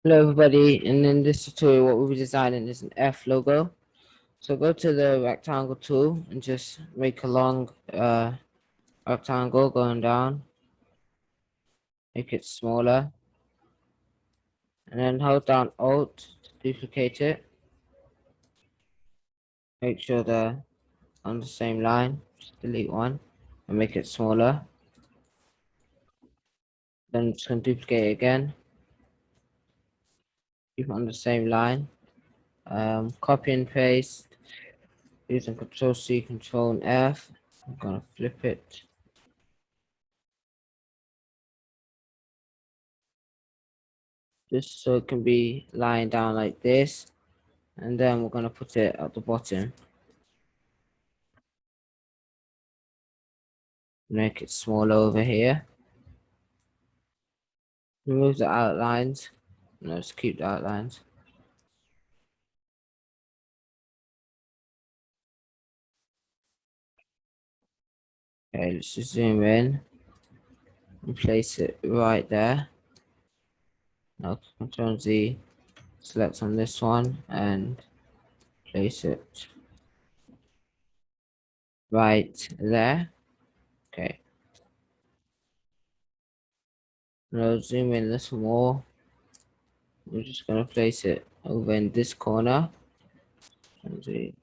Hello everybody, and in this tutorial what we'll be designing is an F logo. So go to the rectangle tool and just make a long rectangle going down, make it smaller, and then hold down Alt to duplicate it. Make sure they're on the same line, just delete one and make it smaller. Then just gonna duplicate it again, keep it on the same line. Copy and paste using Control C, Control and F. I'm gonna flip it just so it can be lying down like this, and then we're going to put it at the bottom, make it smaller over here, remove the outlines. No, let's keep the outlines. Okay, let's just zoom in and place it right there. Now Control Z, select on this one and place it right there. Okay, now zoom in a little more. We're just going to place it over in this corner. Control Z,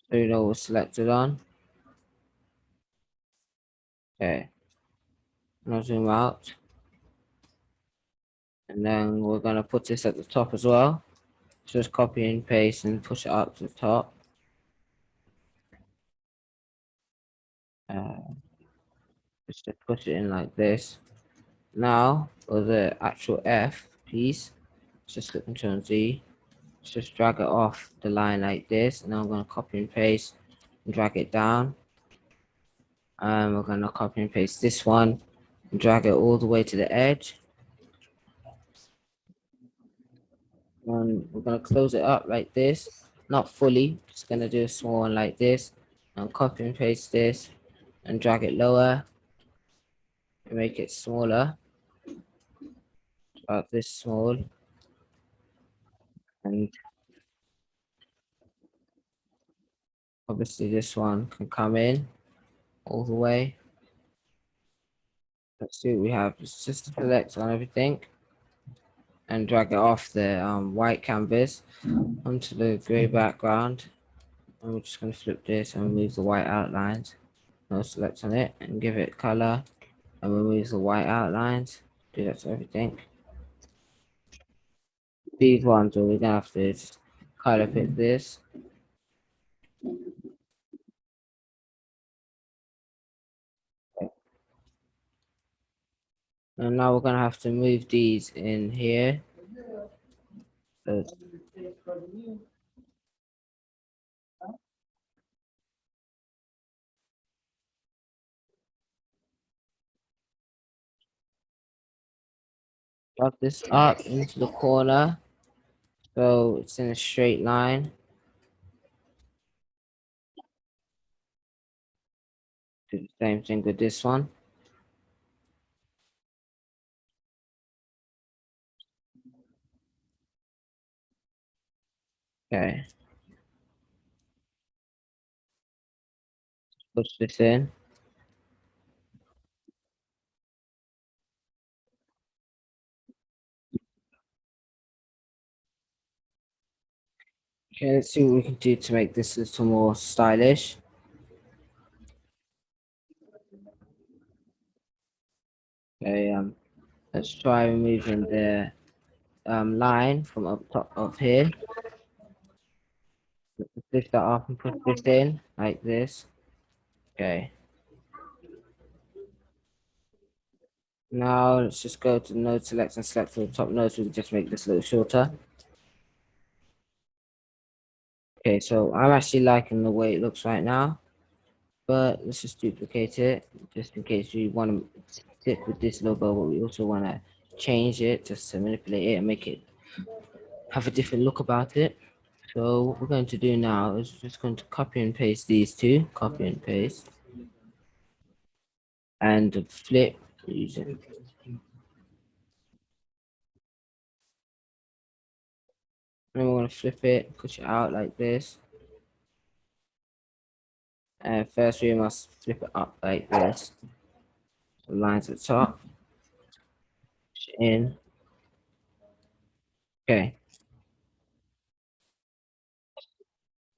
so you know what's selected on. Okay, now zoom out. And then we're going to put this at the top as well. Just copy and paste and push it up to the top. Uh, just to push it in like this. Now, for the actual F piece, just click Control Z. Just drag it off the line like this. And then I'm going to copy and paste and drag it down. And we're going to copy and paste this one and drag it all the way to the edge. And we're going to close it up like this. Not fully, just going to do a small one like this. And copy and paste this and drag it lower and make it smaller, about this small. And obviously this one can come in all the way. Let's see what we have. It's just select on everything and drag it off the white canvas onto the grey background. And we're just going to flip this and remove the white outlines. Now select on it and give it color and remove the white outlines. Do that to everything. These ones we're gonna have to just color pick this. And now we're gonna have to move these in here. So drag this up into the corner. So it's in a straight line. Do the same thing with this one. Okay, push this in. Okay, let's see what we can do to make this a little more stylish. Okay, let's try removing the line from up top of here. Lift that up and put this in like this. Okay. Now let's just go to the node select and select for the top node so we can just make this a little shorter. Okay, so I'm actually liking the way it looks right now, but let's just duplicate it just in case we want to stick with this logo, but we also want to change it just to manipulate it and make it have a different look about it. So what we're going to do now is just going to copy and paste these two, copy and paste, and flip using And we're gonna flip it, push it out like this. And first we must flip it up like this. The lines at the top, push it in. Okay.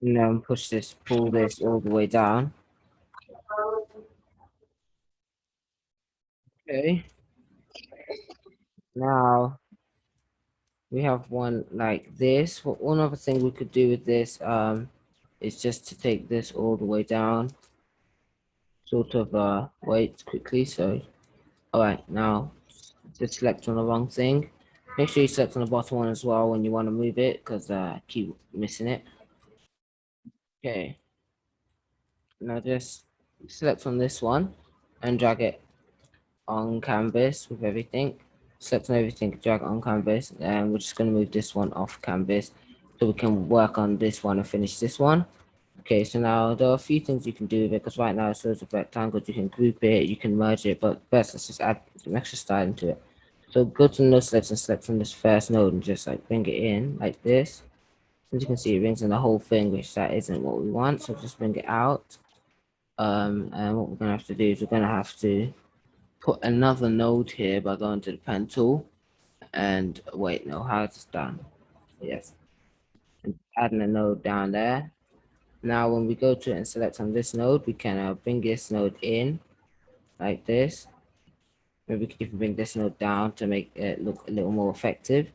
And then push this, pull this all the way down. Okay. Now we have one like this. One other thing we could do with this is just to take this all the way down, sort of wait quickly. So all right, now just select on the wrong thing. Make sure you select on the bottom one as well when you want to move it, because I keep missing it. Okay, now just select on this one and drag it on canvas with everything. Select on everything, drag it on canvas, and we're just going to move this one off canvas so we can work on this one and finish this one. Okay, so now there are a few things you can do with it, because right now it shows a rectangle. You can group it, you can merge it, but first let's just add some extra style into it. So go to node select and select from this first node and just like bring it in like this. As you can see, it brings in the whole thing, which that isn't what we want. So just bring it out. And what we're gonna have to do is we're gonna have to put another node here by going to the pen tool. And wait, no, how it's done? Yes, and adding a node down there. Now, when we go to it and select on this node, we can bring this node in like this. Maybe we can even bring this node down to make it look a little more effective.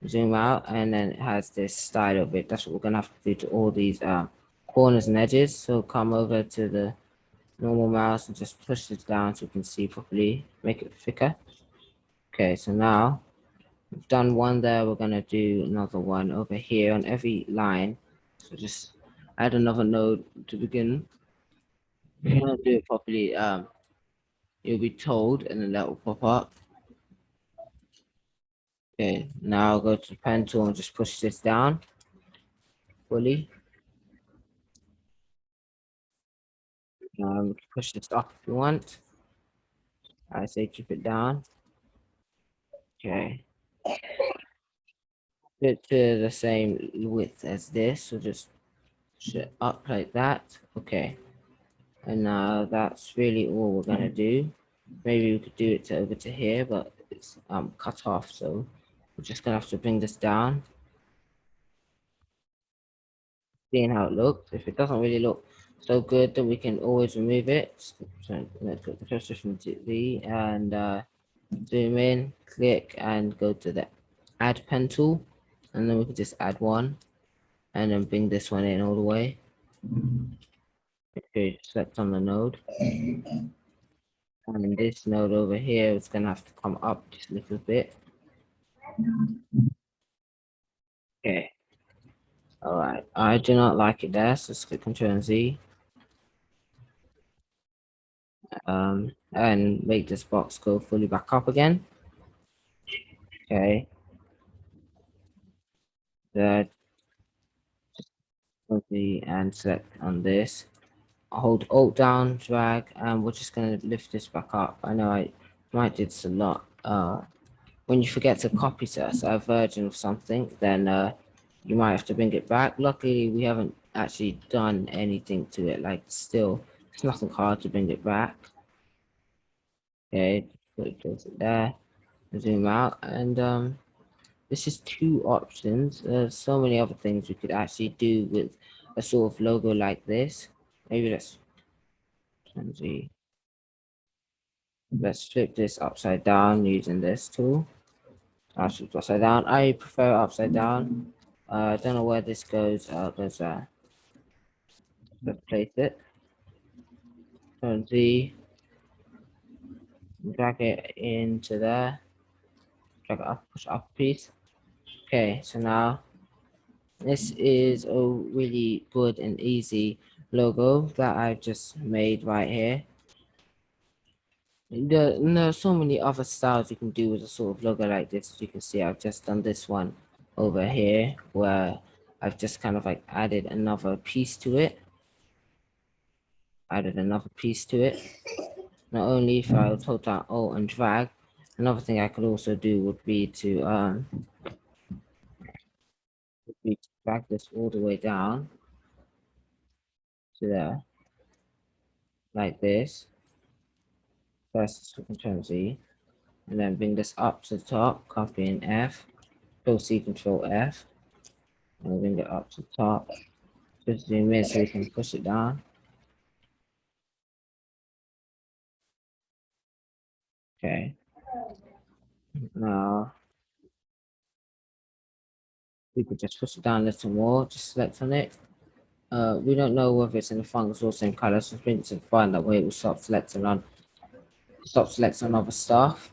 Zoom out, and then it has this style of it. That's what we're gonna have to do to all these corners and edges. So come over to the normal mouse and just push this down so you can see properly. Make it thicker. Okay, so now we've done one there. We're gonna do another one over here on every line. So just add another node to begin. If you want to do it properly, you'll be told, and then that will pop up. Okay, now go to the pen tool and just push this down fully. We can push this up if you want. I say keep it down. Okay. Get to the same width as this, so just push it up like that. Okay. And now that's really all we're gonna do. Maybe we could do it to over to here, but it's cut off, so we're just gonna have to bring this down. Seeing how it looks. If it doesn't really look so good, then we can always remove it. So let's go to the from Z and zoom in, click, and go to the add pen tool, and then we can just add one, and then bring this one in all the way. Okay, select on the node, and this node over here is gonna have to come up just a little bit. Okay. All right. I do not like it there, so let's click Control and Z. And make this box go fully back up again. Okay. The and select on this. Hold Alt down, drag, and we're just gonna lift this back up. I know I might do this a lot. When you forget to copy to a version of something, then you might have to bring it back. Luckily, we haven't actually done anything to it. Like, still, it's nothing hard to bring it back. Okay, place it there. Zoom out, and this is two options. There's so many other things we could actually do with a sort of logo like this. Maybe let's flip this upside down using this tool. I'll flip upside down. I prefer upside down. I don't know where this goes. Let's place it. Turn Z, drag it into there. Drag it up, push up a piece. Okay, so now this is a really good and easy logo that I've just made right here. There are so many other styles you can do with a sort of logo like this. As you can see, I've just done this one over here where I've just kind of like added another piece to it. Not only if I would hold down Alt and drag, another thing I could also do would be to we drag this all the way down to there, like this. First, Control Z, and then bring this up to the top, copy in F, Control C, Control F, and bring it up to the top. Just zoom in so we can push it down. Okay. Now we could just push it down a little more, just select on it. We don't know whether it's in the fungus or same color, so bring it to the front, that way it will stop selecting other stuff.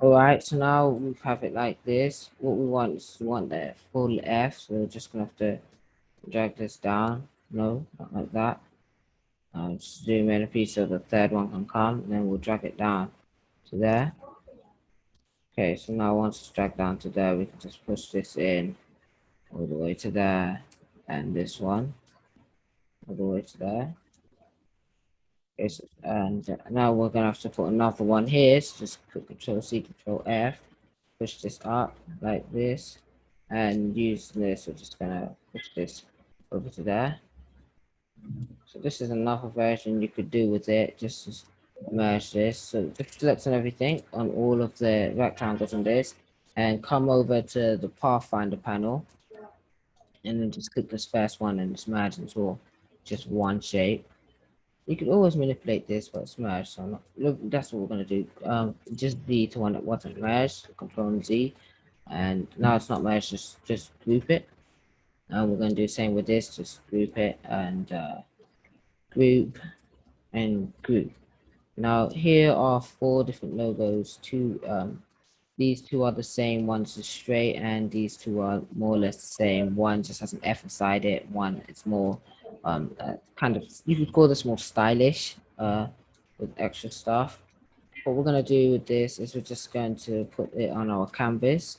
Alright, so now we have it like this. What we want is we want the full F, so we're just gonna have to drag this down. No, not like that. Just zoom in a piece so the third one can come, and then we'll drag it down to there. Okay, so now once it's dragged down to there, we can just push this in all the way to there, and this one all the way to there. Okay, so, and now we're gonna have to put another one here. So just put Control C, Control F, push this up like this, and use this. We're just gonna push this over to there. So this is another version you could do with it. Just merge this. So just select on everything on all of the rectangles on this, and come over to the Pathfinder panel, and then just click this first one and just merge into just one shape. You can always manipulate this, but it's merged, so not, look, that's what we're gonna do. Just D to one that wasn't merged, Control Z, and now it's not merged. Just group it, and we're gonna do the same with this. Just group it and group and group. Now here are four different logos. These two are the same. One's just straight, and these two are more or less the same. One just has an F inside it. One is more, kind of, you could call this more stylish, with extra stuff. What we're gonna do with this is we're just going to put it on our canvas,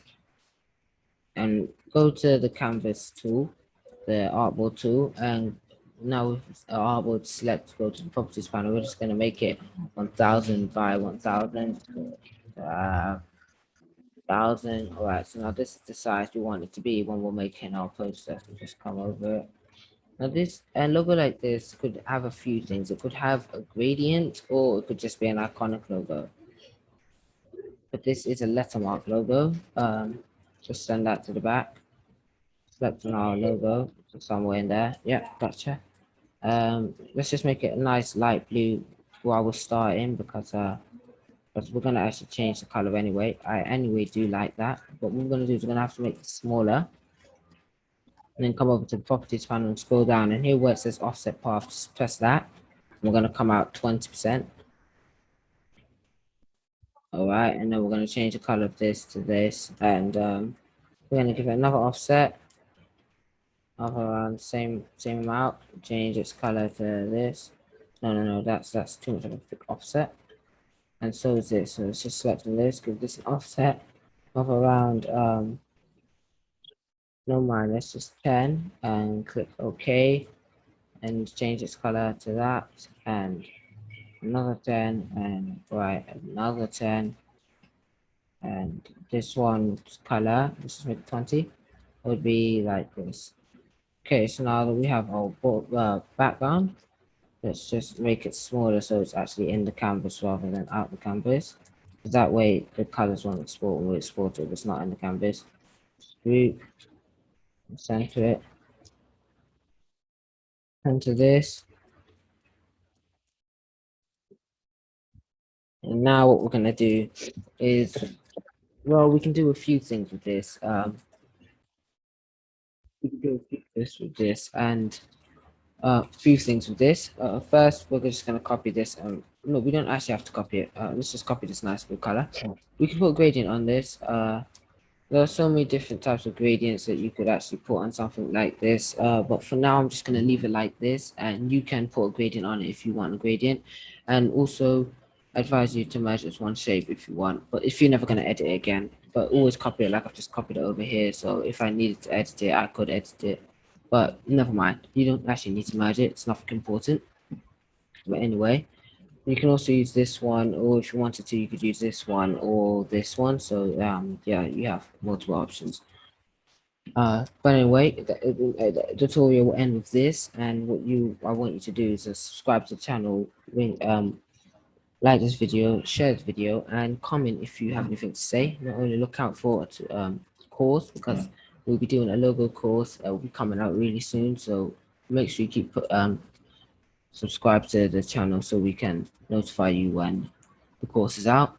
and go to the canvas tool, the artboard tool, and now with our artboard select, go to the properties panel. We're just gonna make it 1000 by 1000. Thousand. All right, so now this is the size we want it to be when we're making our poster. So just come over it. Now this logo like this could have a few things. It could have a gradient, or it could just be an iconic logo. But this is a lettermark logo. Just send that to the back. Select on our logo somewhere in there. Yeah, gotcha. Let's just make it a nice light blue while we're starting, because we're gonna actually change the color anyway. I anyway do like that. But what we're gonna do is we're gonna have to make it smaller, and then come over to the properties panel and scroll down. And here where it says offset path, just press that. And we're gonna come out 20%. All right, and then we're gonna change the color of this to this, and we're gonna give it another offset of around the same amount. Change its color to this. No, that's too much of a thick offset. And so is this. So let's just select on this, give this an offset of around no mind, let's just 10, and click OK, and change its color to that, and another 10, and right, another 10, and this one's color, this is make 20, would be like this. Okay, so now that we have our background, let's just make it smaller so it's actually in the canvas rather than out the canvas. That way the colors won't export, or export if it's not in the canvas. Group, center it, enter this. And now what we're gonna do is, well, we can do a few things with this. We can do a few this with this, and a few things with this. First, we're just gonna copy this. No, we don't actually have to copy it. Let's just copy this nice blue color. We can put a gradient on this. There are so many different types of gradients that you could actually put on something like this. But for now, I'm just gonna leave it like this, and you can put a gradient on it if you want a gradient. And also, I advise you to merge as one shape if you want. But if you're never gonna edit it again, but always copy it like I've just copied it over here. So if I needed to edit it, I could edit it. But never mind. You don't actually need to merge it. It's nothing important. But anyway, you can also use this one, or if you wanted to, you could use this one or this one. So yeah, you have multiple options. But anyway, the tutorial will end with this, and what I want you to do is subscribe to the channel, like this video, share this video, and comment if you have anything to say. Not only look out for course, because we'll be doing a logo course that will be coming out really soon. So make sure you subscribe to the channel so we can notify you when the course is out.